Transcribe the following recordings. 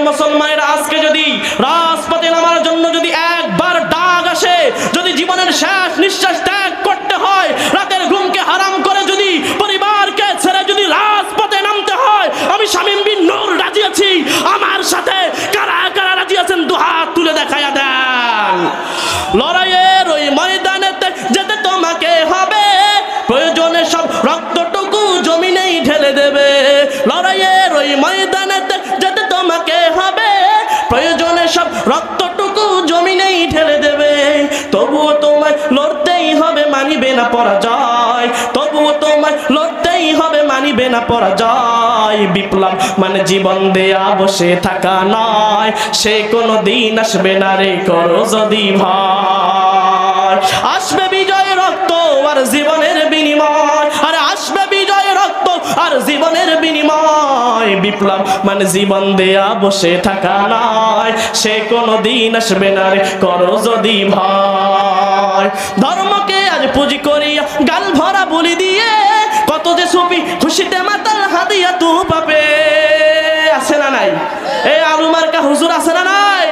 মুসলমানেরা আজকে যদি রাজপথে নামার জন্য যদি একবার ডাক আসে, যদি জীবনের শেষ নিঃশ্বাস ত্যাগ করতে হয়, রাতের ঘুমকে হারাম করে যদি পরিবারকে ছেড়ে যদি রাজপথে নামতে হয়, আমি শামীম বিন নূর রাজি আছি। আমার সাথে কারা কারা রাজি আছেন দুহাত তুলে দেখায়া দেন। লড়াইয়ের ওই ময়দানেতে যেতে তোমাকে হবে, প্রয়োজনে সব রক্তটুকু জমিনেই ঢেলে দেবে। লড়াইয়ের ওই ময়দানেতে যেতে তোমাকে হবে, প্রয়োজনে সব রক্তটুকু জমিনেই ঢেলে দেবে। তবুও তোমায় লড়তেই হবে, মানিবে না পরাজয়। তবুও তোমায় লড়তেই হবে, মানিবে না পরাজয়। বিপ্লব মানে জীবন দেয়া বসে থাকা নয়, সে কোনো দিন আসবে না রে করো যদি ভয়। আসবে বিজয় রক্ত আর জীবনের বিনিময়, আরে আসবে বিজয় রক্ত আর জীবনের বিনিময়। বিপ্লব মানে জীবন দেয়া বসে থাকা নয়, সে কোনো দিন আসবে না রে করো যদি ভয়। ধর্মকে আজ পুঁজি করিয়া গাল ভরা বলি দিয়ে, কত যে সুফি খুশিতে মাতাল হাদিয়া তু পাবে। আছে না নাই? এ আলু মার্কা হুজুর আছে না নাই?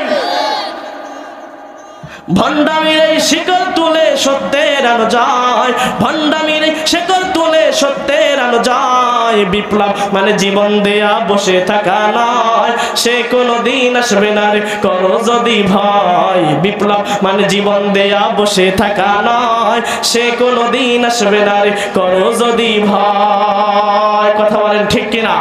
ভণ্ডামির এই শিকল তুলে সত্যের আলো যায়, ভণ্ডামির এই শিকল তুলে সত্যের আলো যায়। বিপ্লব মানে জীবন দেয়া বসে থাকা নয়, সে কোনো দিন আসবে না রে করো যদি ভয়। বিপ্লব মানে জীবন দেয়া বসে থাকা নয়, সে কোনো দিন আসবে না রে করো যদি ভয়। কথা বলেন ঠিক কিনা?